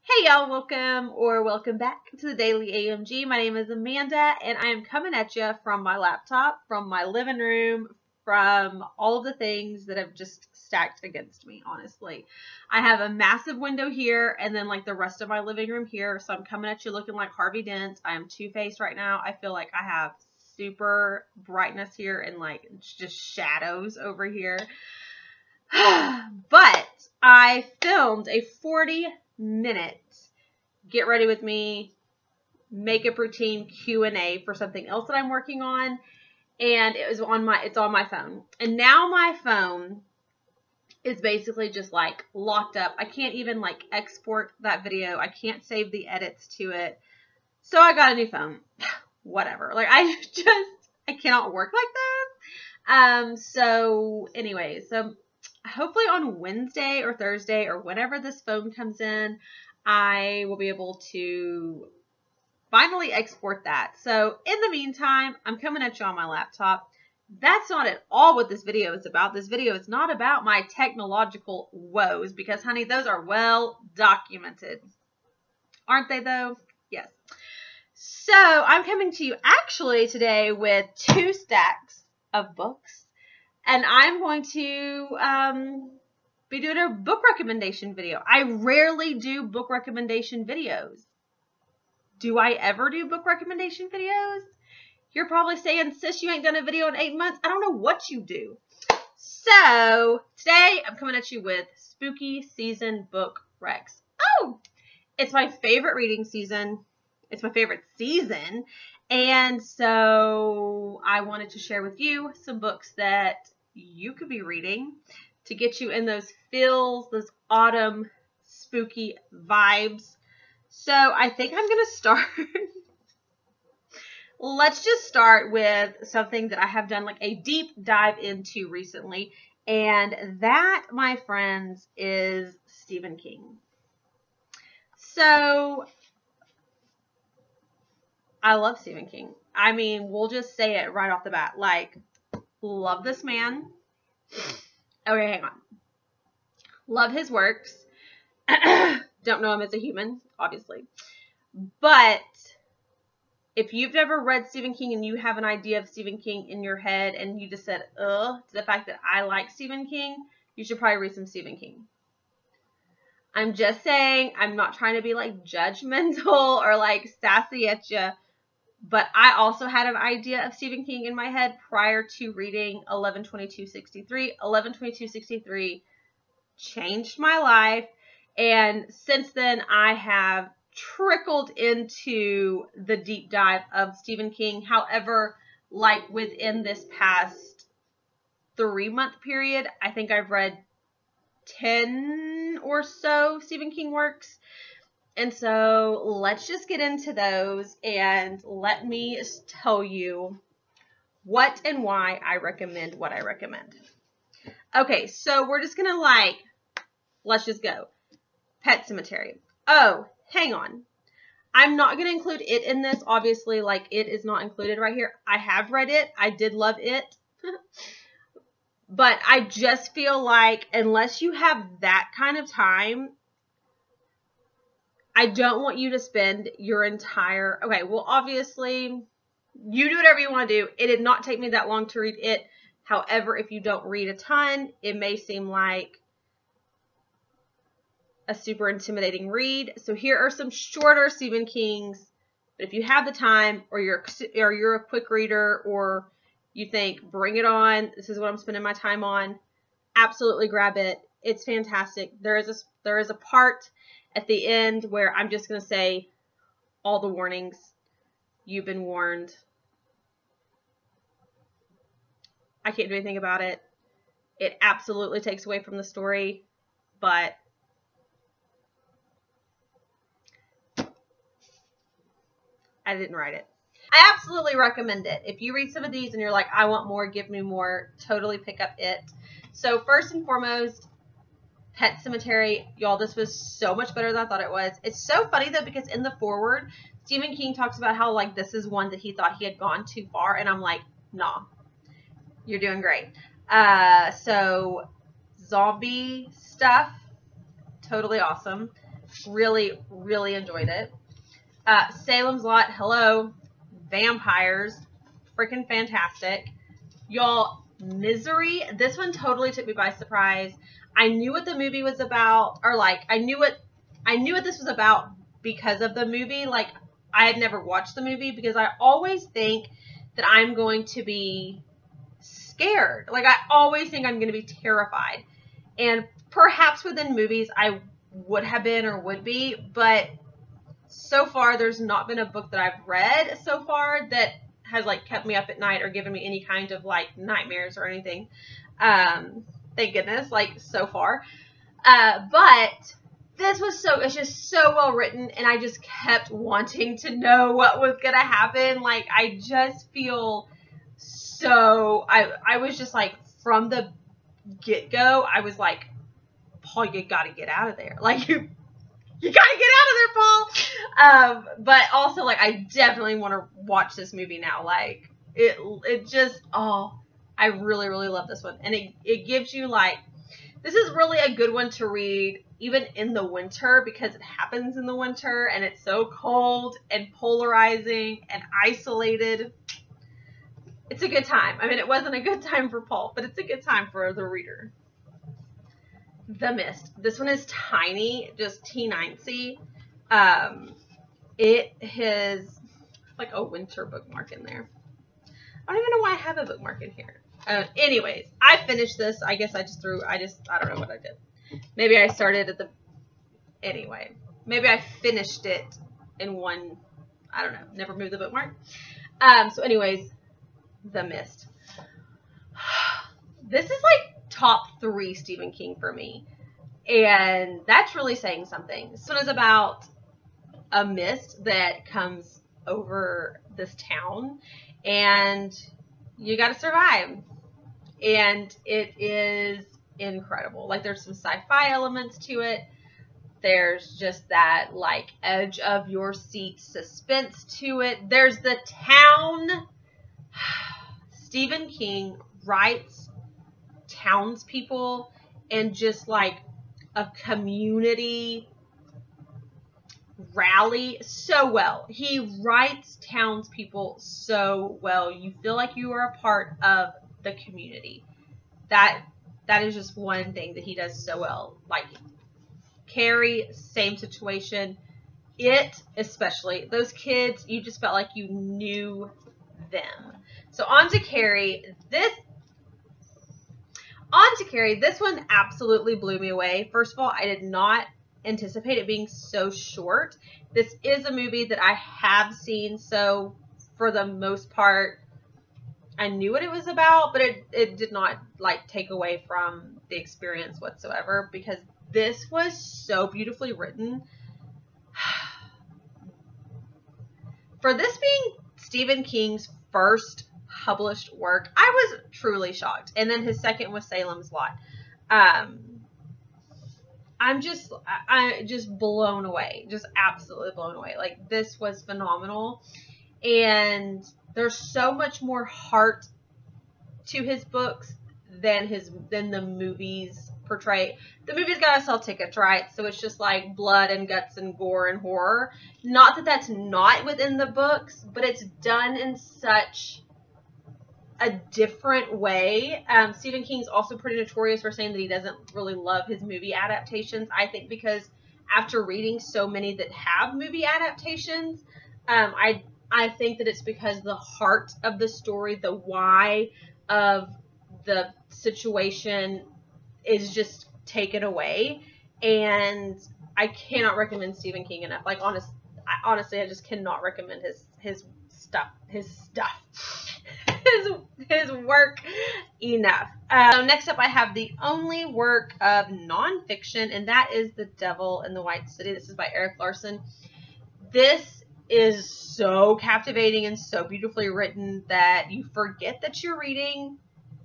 Hey y'all, welcome back to the Daily AMG. My name is Amanda and I am coming at you from my laptop, from my living room, from all of the things that have just stacked against me, honestly. I have a massive window here and then like the rest of my living room here, so I'm coming at you looking like Harvey Dent. I am two-faced right now. I feel like I have super brightness here and like just shadows over here. But I filmed a 40-minute get ready with me makeup routine Q&A for something else that I'm working on, and it's on my phone. And now my phone is basically just like locked up. I can't even like export that video. I can't save the edits to it. So I got a new phone. Whatever. Like I cannot work like this. So anyways, so hopefully on Wednesday or Thursday or whenever this phone comes in, I will be able to finally export that. So in the meantime, I'm coming at you on my laptop. That's not at all what this video is about. This video is not about my technological woes because, honey, those are well documented. Aren't they, though? Yes. So I'm coming to you actually today with 2 stacks of books. And I'm going to be doing a book recommendation video. I rarely do book recommendation videos. Do I ever do book recommendation videos? You're probably saying, sis, you ain't done a video in 8 months. I don't know what you do. So today I'm coming at you with spooky season book recs. Oh, it's my favorite reading season. It's my favorite season. And so I wanted to share with you some books that you could be reading to get you in those feels, those autumn spooky vibes. So I think I'm going to start. Let's just start with something that I have done like a deep dive into recently. And that, my friends, is Stephen King. So I love Stephen King. I mean, we'll just say it right off the bat. Like, love this man. Okay, hang on. Love his works. Don't know him as a human, obviously. But if you've never read Stephen King and you have an idea of Stephen King in your head and you just said, ugh, to the fact that I like Stephen King, you should probably read some Stephen King. I'm just saying, I'm not trying to be like judgmental or like sassy at you. But I also had an idea of Stephen King in my head prior to reading 11/22/63. 11/22/63 changed my life. And since then, I have trickled into the deep dive of Stephen King. However, like within this past 3-month period, I think I've read 10 or so Stephen King works. And so let's just get into those and let me tell you what and why I recommend what I recommend. Okay, so we're just going to let's just go. Pet Sematary. Oh, hang on. I'm not going to include it in this. Obviously, like it is not included right here. I have read it. I did love it. But I just feel like unless you have that kind of time, I don't want you to spend your entire, okay, well, obviously, you do whatever you want to do. It did not take me that long to read it. However, if you don't read a ton, it may seem like a super intimidating read. So here are some shorter Stephen Kings. But if you have the time or you're a quick reader or you think, bring it on, this is what I'm spending my time on, absolutely grab it. It's fantastic. There is a part at the end where I'm just going to say all the warnings. You've been warned. I can't do anything about it. It absolutely takes away from the story, but I didn't write it. I absolutely recommend it. If you read some of these and you're like, I want more, give me more, totally pick up it. So first and foremost, Pet Sematary. Y'all, this was so much better than I thought it was. It's so funny, though, because in the foreword, Stephen King talks about how, like, this is one that he thought he had gone too far. And I'm like, nah, you're doing great. So zombie stuff, totally awesome. Really, really enjoyed it. Salem's Lot, hello. Vampires, freaking fantastic. Y'all, Misery, this one totally took me by surprise. I knew what the movie was about, or like, I knew what this was about because of the movie. Like, I had never watched the movie because I always think that I'm going to be scared. Like, I always think I'm going to be terrified. And perhaps within movies I would have been or would be, but so far there's not been a book that I've read so far that has like kept me up at night or given me any kind of like nightmares or anything. Thank goodness, like so far. But this was it's just so well written, and I just kept wanting to know what was gonna happen. Like, I just feel so, I was just like, from the get-go, I was like, Paul, you gotta get out of there. Like, you gotta get out of there, Paul. But also, like, I definitely want to watch this movie now. Like, it just, I really, really love this one. And it gives you, like, this is really a good one to read even in the winter, because it happens in the winter and it's so cold and polarizing and isolated. It's a good time. I mean, it wasn't a good time for Paul, but it's a good time for the reader. The Mist. This one is tiny, just T9C. It has like a winter bookmark in there. I don't even know why I have a bookmark in here. Anyways, I finished this. I guess I don't know what I did. Maybe I started at anyway, maybe I finished it in one, I don't know, never moved the bookmark. So anyways, The Mist. This is like top 3 Stephen King for me. And that's really saying something. This one is about a mist that comes over this town, and you got to survive. And it is incredible. Like, there's some sci-fi elements to it. There's just that, like, edge of your seat suspense to it. There's the town. Stephen King writes townspeople and just, like, a community rally so well. He writes townspeople so well. You feel like you are a part of the community. That is just one thing that he does so well. Like, Carrie, same situation. It, especially, those kids, you just felt like you knew them. So on to Carrie. This one absolutely blew me away. First of all, I did not anticipate it being so short. This is a movie that I have seen, so for the most part, I knew what it was about, but it did not, like, take away from the experience whatsoever, because this was so beautifully written. For this being Stephen King's first published work, I was truly shocked. And then his second was Salem's Lot. I'm just blown away. Just absolutely blown away. Like, this was phenomenal. And there's so much more heart to his books than the movies portray. The movies gotta sell tickets, right? So it's just like blood and guts and gore and horror. Not that that's not within the books, but it's done in such a different way. Stephen King's also pretty notorious for saying that he doesn't really love his movie adaptations. I think because after reading so many that have movie adaptations, I think that it's because the heart of the story, the why of the situation is just taken away. And I cannot recommend Stephen King enough. Like, honestly, I just cannot recommend his work enough. Next up, I have the only work of nonfiction, and that is The Devil in the White City. This is by Eric Larson. This is so captivating and so beautifully written that you forget that you're reading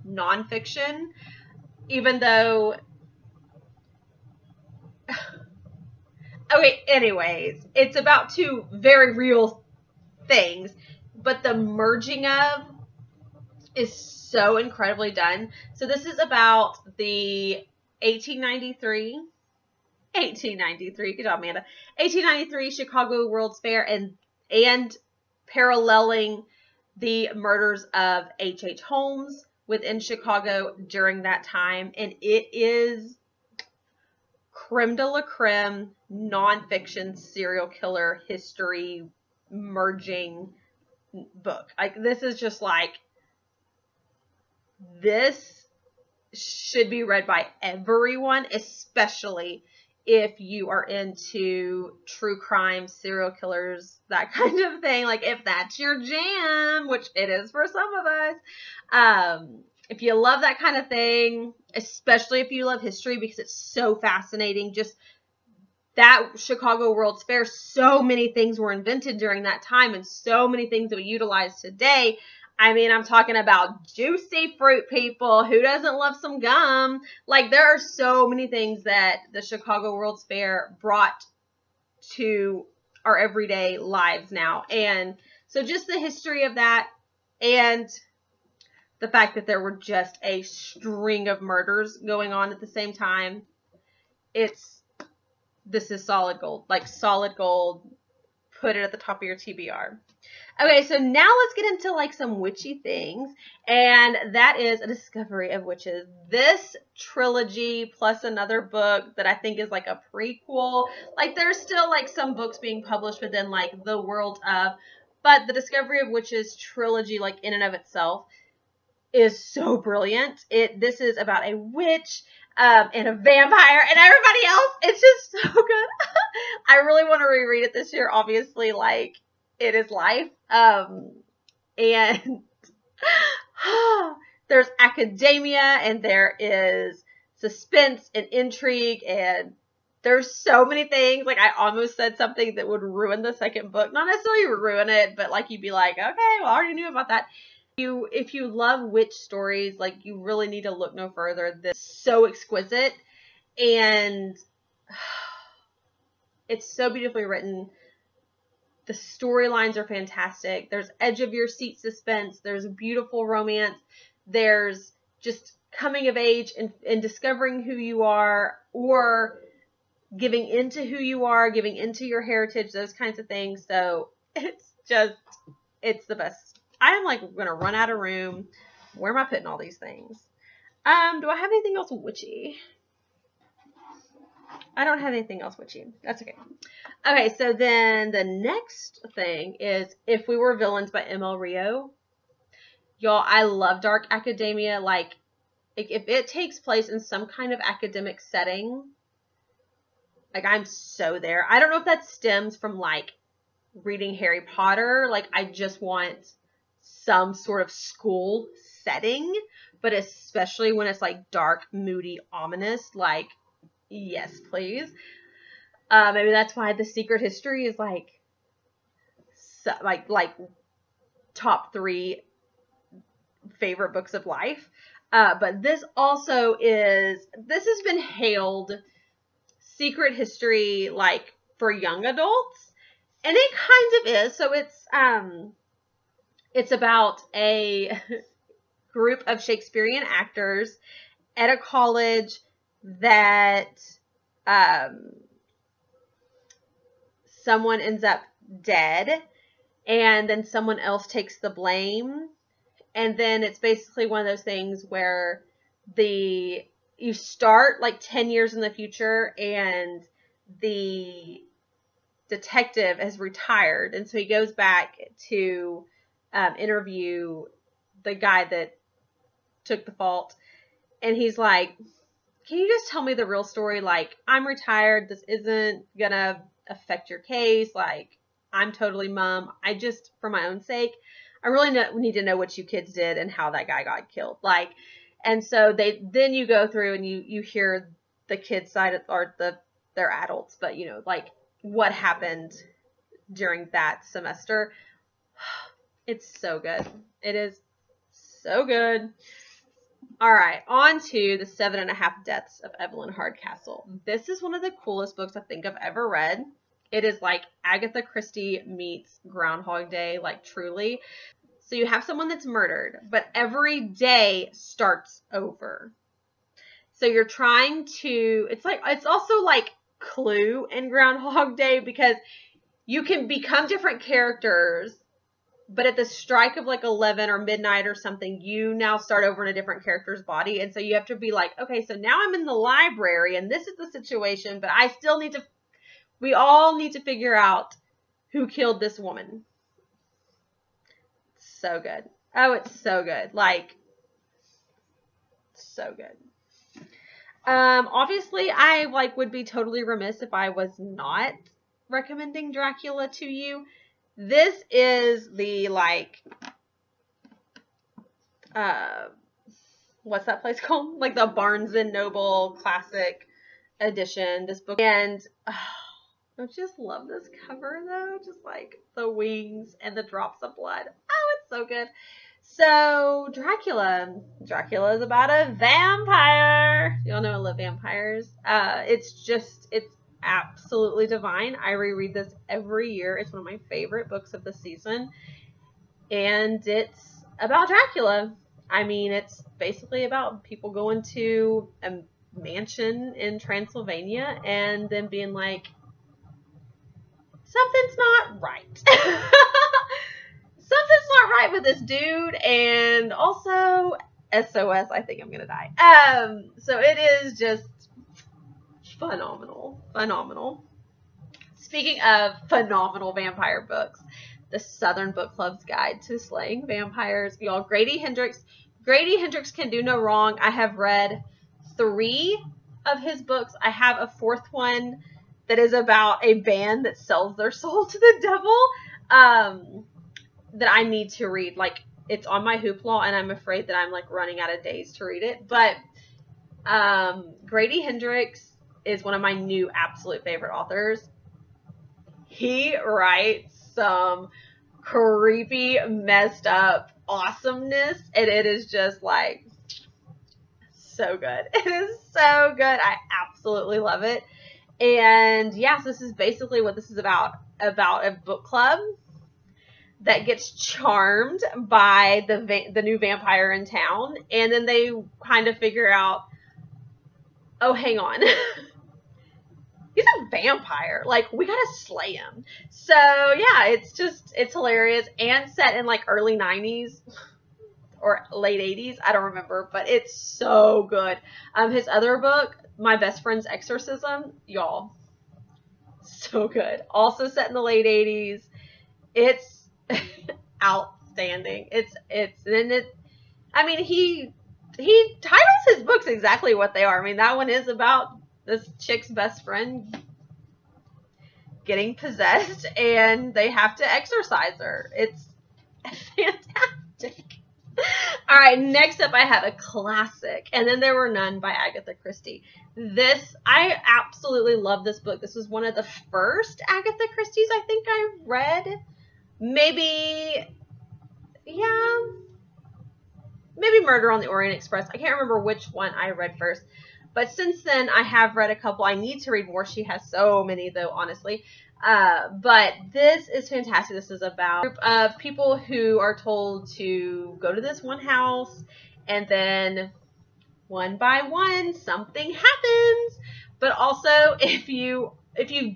nonfiction, even though... Okay, anyways, it's about 2 very real things, but the merging of is so incredibly done. So this is about the 1893 1893. Good job, Amanda. 1893 Chicago World's Fair and paralleling the murders of H.H. Holmes within Chicago during that time. And it is creme de la creme nonfiction serial killer history merging book. Like, this is just like, this should be read by everyone, especially if you are into true crime, serial killers, that kind of thing. Like, if that's your jam, which it is for some of us. If you love that kind of thing, especially if you love history, because it's so fascinating. Just that Chicago World's Fair, so many things were invented during that time and so many things that we utilize today. I mean, I'm talking about juicy fruit, people. Who doesn't love some gum? Like, there are so many things that the Chicago World's Fair brought to our everyday lives now. And so just the history of that, and the fact that there were just a string of murders going on at the same time. This is solid gold. Like, solid gold. Put it at the top of your TBR. Okay, so now let's get into like some witchy things, and that is A Discovery of Witches. This trilogy plus another book that I think is like a prequel. Like, there's still like some books being published within like the world of, but the Discovery of Witches trilogy, like in and of itself, is so brilliant. This is about a witch and a vampire and everybody else. It's just so good. I really want to reread it this year. Obviously, like, it is life. And there's academia, and there is suspense and intrigue, and there's so many things. Like, I almost said something that would ruin the second book. Not necessarily ruin it, but like, you'd be like, okay, well, I already knew about that. If you love witch stories, like, you really need to look no further. This is so exquisite, and it's so beautifully written. The storylines are fantastic. There's edge of your seat suspense. There's beautiful romance. There's just coming of age and discovering who you are, or giving into who you are, giving into your heritage, those kinds of things. So it's the best. I'm like going to run out of room. Where am I putting all these things? Do I have anything else witchy? I don't have anything else witchy. That's okay. Okay, so then the next thing is If We Were Villains by M.L. Rio. Y'all, I love dark academia. Like, if it takes place in some kind of academic setting, like, I'm so there. I don't know if that stems from, like, reading Harry Potter. Like, I just want some sort of school setting, but especially when it's, like, dark, moody, ominous, like, yes, please. Maybe that's why The Secret History is like top 3 favorite books of life. But this also is, this has been hailed secret history, like, for young adults, and it kind of is. So it's about a group of Shakespearean actors at a college that someone ends up dead, and then someone else takes the blame, and then it's basically one of those things where you start like 10 years in the future, and the detective has retired, and so he goes back to interview the guy that took the fault, and he's like, can you just tell me the real story? Like, I'm retired. This isn't gonna affect your case. Like, I'm totally mum. I just, for my own sake, I really need to know what you kids did and how that guy got killed. Like, and so then you go through and you hear the kids' side, or they're adults, but, you know, like, what happened during that semester. It's so good. It is so good. All right, on to The 7.5 Deaths of Evelyn Hardcastle. This is one of the coolest books I think I've ever read. It is like Agatha Christie meets Groundhog Day, like, truly. So you have someone that's murdered, but every day starts over. So you're trying to, it's also like clue in Groundhog Day, because you can become different characters, but at the strike of like 11 or midnight or something, you now start over in a different character's body. And so you have to be like, okay, so now I'm in the library and this is the situation, but I still need to, we all need to figure out who killed this woman. So good. Oh, it's so good. Like, so good. Obviously I would be totally remiss if I was not recommending Dracula to you. This is the what's that place called? Like the Barnes and Noble Classic Edition, this book. And I just love this cover though. Just like the wings and the drops of blood. Oh, it's so good. So Dracula is about a vampire. Y'all know I love vampires. It's absolutely divine. I reread this every year. It's one of my favorite books of the season. And it's about Dracula. I mean, it's basically about people going to a mansion in Transylvania and then being like, something's not right. Something's not right with this dude, and also SOS, I think I'm gonna die. So it is just phenomenal. Speaking of phenomenal vampire books, the Southern Book Club's Guide to Slaying Vampires. Y'all, Grady Hendrix can do no wrong. I have read 3 of his books. I have a 4th one that is about a band that sells their soul to the devil, that I need to read. Like, it's on my Hoopla, and I'm afraid that I'm like running out of days to read it. But Grady Hendrix is one of my new absolute favorite authors. He writes some creepy, messed up awesomeness, and it is just like so good. It is so good. I absolutely love it. And yes, this is basically what this is about a book club that gets charmed by the new vampire in town, and then they kind of figure out, oh, hang on. He's a vampire. Like, we gotta slay him. So yeah, it's hilarious, and set in like early 90s or late 80s. I don't remember, but it's so good. His other book, My Best Friend's Exorcism, y'all, so good. Also set in the late 80s. It's outstanding. I mean, he titles his books exactly what they are. I mean, that one is about this chick's best friend getting possessed, and they have to exorcise her. It's fantastic. All right, next up I have a classic, And Then There Were None by Agatha Christie. I absolutely love this book. This was one of the first Agatha Christie's I think I read. Maybe Murder on the Orient Express. I can't remember which one I read first. But since then, I have read a couple. I need to read more. She has so many, though, honestly. But this is fantastic. This is about a group of people who are told to go to this one house, and then one by one, something happens. But also, if you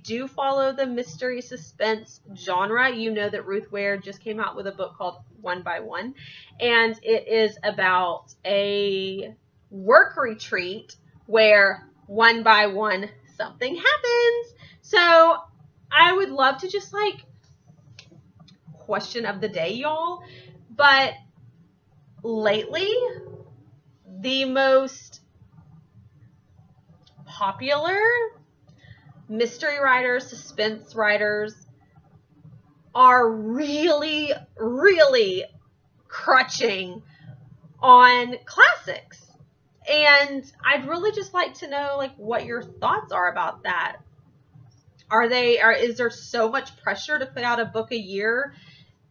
do follow the mystery suspense genre, you know that Ruth Ware just came out with a book called One by One, and it is about a work retreat where one by one something happens. So I would love to just like question of the day, y'all, but lately the most popular mystery writers, suspense writers are really, really crutching on classics. And I'd really just like to know like what your thoughts are about that. Is there so much pressure to put out a book a year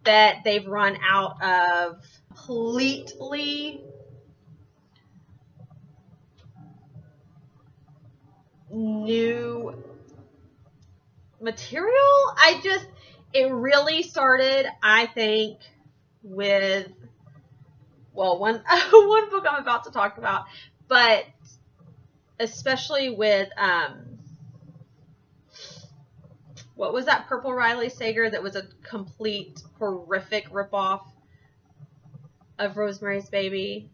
that they've run out of completely new material? It really started, I think, with, well, one book I'm about to talk about, but especially with what was that Purple Riley Sager that was a complete horrific ripoff of Rosemary's Baby?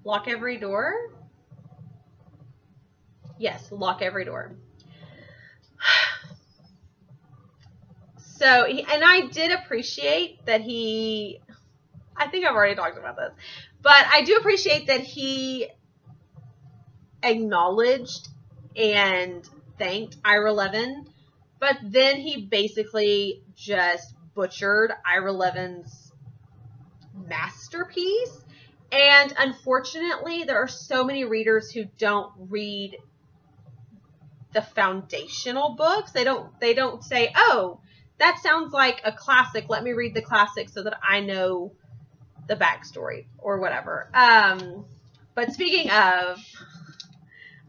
Lock Every Door? Yes, Lock Every Door. So, and I did appreciate that I think I've already talked about this, but I do appreciate that he acknowledged and thanked Ira Levin, but then he basically just butchered Ira Levin's masterpiece. And unfortunately, there are so many readers who don't read the foundational books. They don't say, oh, that sounds like a classic. Let me read the classic so that I know the backstory or whatever. But speaking of,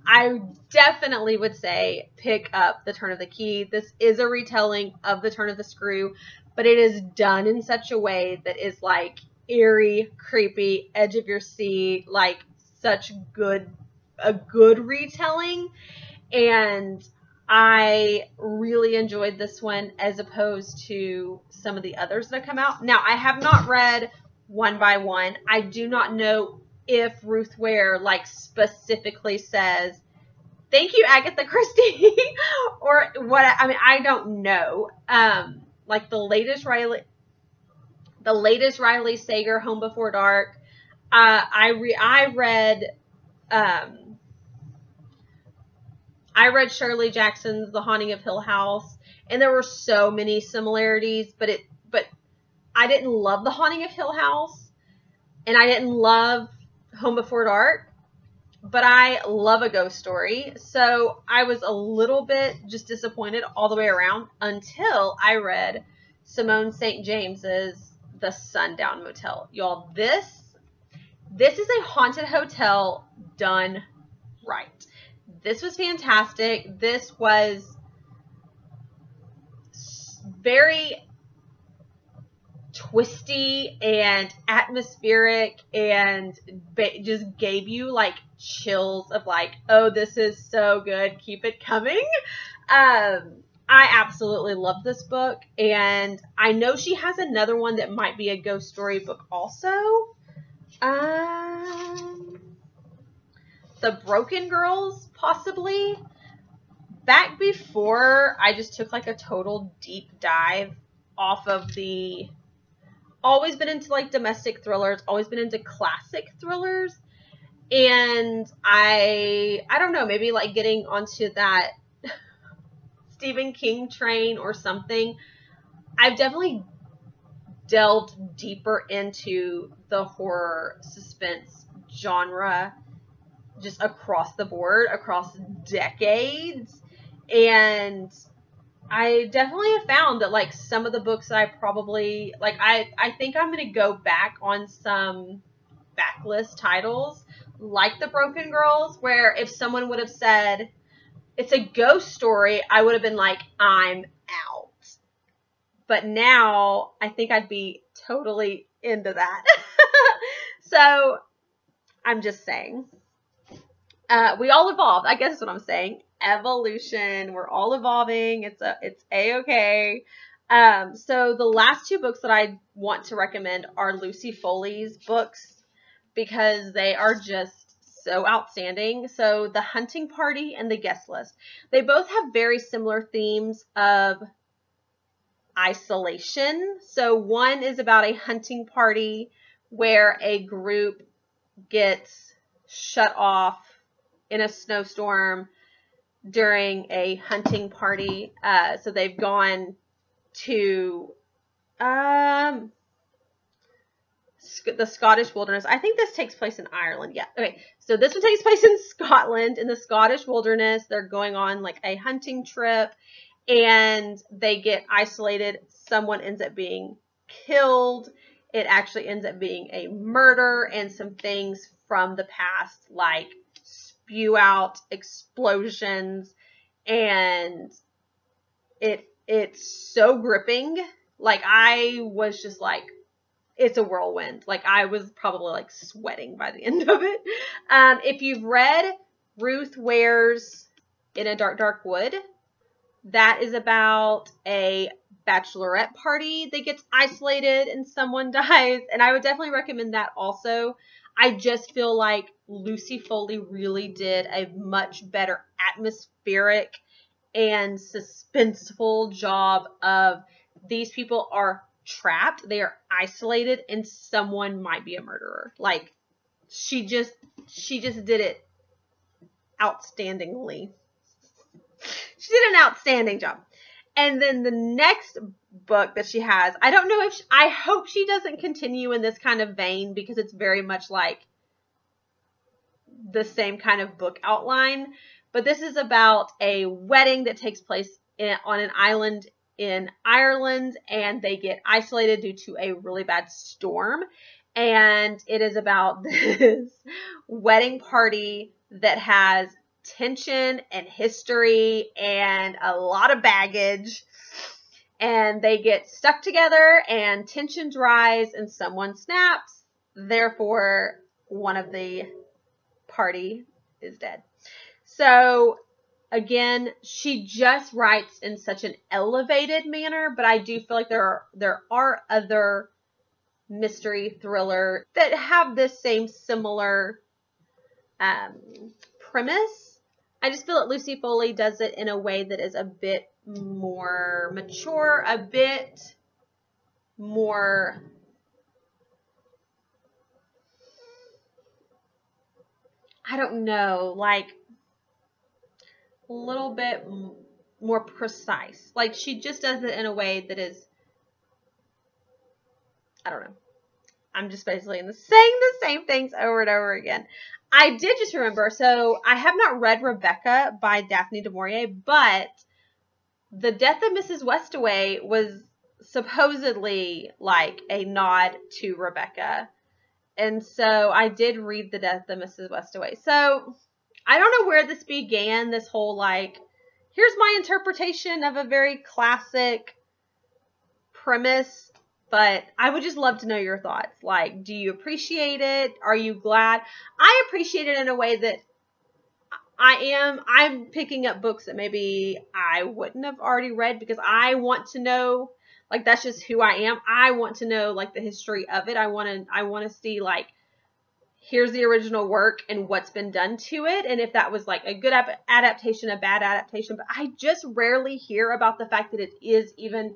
I definitely would say pick up The Turn of the Key. This is a retelling of The Turn of the Screw, but it is done in such a way that is like eerie, creepy, edge of your seat, like such a good retelling. And I really enjoyed this one as opposed to some of the others that have come out. Now, I have not read One by One. I do not know if Ruth Ware like specifically says, thank you, Agatha Christie, or what. I mean, I don't know. Like the latest Riley Sager, Home Before Dark. I read Shirley Jackson's The Haunting of Hill House, and there were so many similarities, but I didn't love The Haunting of Hill House, and I didn't love Home Before Dark, but I love a ghost story. So I was a little bit just disappointed all the way around until I read Simone St. James's The Sundown Motel. Y'all, this is a haunted hotel done right. This was fantastic. This was very twisty and atmospheric and just gave you like chills of like, oh, this is so good. Keep it coming. I absolutely love this book, and I know she has another one that might be a ghost story book also. The Broken Girls, possibly. Back before I just took like a total deep dive off of the, always been into like domestic thrillers, always been into classic thrillers, and I don't know, maybe like getting onto that Stephen King train or something. I've definitely delved deeper into the horror suspense genre just across the board, across decades. And I definitely have found that like some of the books I probably, like I think I'm going to go back on some backlist titles like The Broken Girls, where if someone would have said it's a ghost story, I would have been like, I'm out. But now I think I'd be totally into that. So I'm just saying. We all evolved. I guess is what I'm saying. Evolution. We're all evolving. It's a-okay. So the last two books that I want to recommend are Lucy Foley's books because they are just so outstanding. So The Hunting Party and The Guest List. They both have very similar themes of isolation. So one is about a hunting party where a group gets shut off in a snowstorm during a hunting party. So they've gone to the Scottish wilderness. I think this takes place in Ireland. Yeah. Okay. So this one takes place in Scotland, in the Scottish wilderness. They're going on like a hunting trip and they get isolated. Someone ends up being killed. It actually ends up being a murder, and some things from the past like spew out explosions, and it's so gripping. Like I was just like, it's a whirlwind. Like I was probably like sweating by the end of it. If you've read Ruth Ware's In a Dark, Dark Wood, That is about a bachelorette party that gets isolated and someone dies. And I would definitely recommend that also. I just feel like Lucy Foley really did a much better atmospheric and suspenseful job of these people are trapped, they are isolated, and someone might be a murderer. Like, she just did it outstandingly. She did an outstanding job. And then the next book that she has, I don't know if I hope she doesn't continue in this kind of vein, because it's very much like the same kind of book outline. But this is about a wedding that takes place on an island in Ireland, and they get isolated due to a really bad storm. And it is about this wedding party that has tension and history and a lot of baggage. And they get stuck together, and tension dries, and someone snaps. Therefore, one of the party is dead. So again, she just writes in such an elevated manner, but I do feel like there are other mystery thriller that have this same similar premise. I just feel that Lucy Foley does it in a way that is a bit more mature, a bit more, I don't know, like a little bit more precise. Like, she just does it in a way that is, I don't know. I'm just basically saying the same things over and over again. I did just remember, so I have not read Rebecca by Daphne du Maurier, but The Death of Mrs. Westaway was supposedly like a nod to Rebecca. And so I did read The Death of Mrs. Westaway. So I don't know where this began, this whole like, here's my interpretation of a very classic premise. But I would just love to know your thoughts. Like, do you appreciate it? Are you glad? I appreciate it in a way that I'm picking up books that maybe I wouldn't have already read, because I want to know, like, that's just who I am. I want to know, like, the history of it. I want to see, like, here's the original work and what's been done to it. And if that was, like, a good adaptation, a bad adaptation. But I just rarely hear about the fact that it is even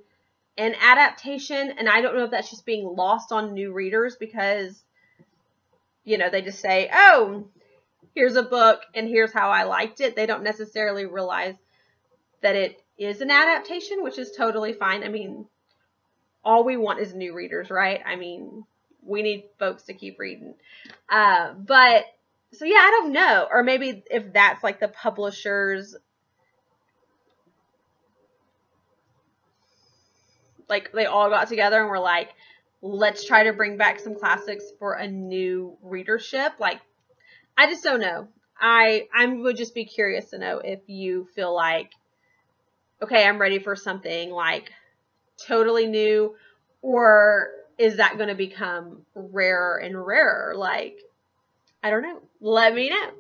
an adaptation, and I don't know if that's just being lost on new readers, because, you know, they just say, oh, here's a book and here's how I liked it. They don't necessarily realize that it is an adaptation, which is totally fine. I mean, all we want is new readers, right? I mean, we need folks to keep reading. But, so yeah, I don't know. Or maybe if that's like the publisher's, like, they all got together and were like, let's try to bring back some classics for a new readership. Like, I just don't know. I would just be curious to know if you feel like, okay, I'm ready for something like totally new, or is that going to become rarer and rarer? Like, I don't know. Let me know.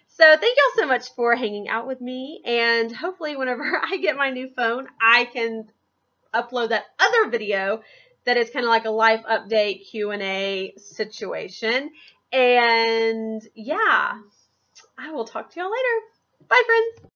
So thank y'all so much for hanging out with me, and hopefully whenever I get my new phone, I can upload that other video that is kind of like a life update Q&A situation. And yeah, I will talk to y'all later. Bye, friends.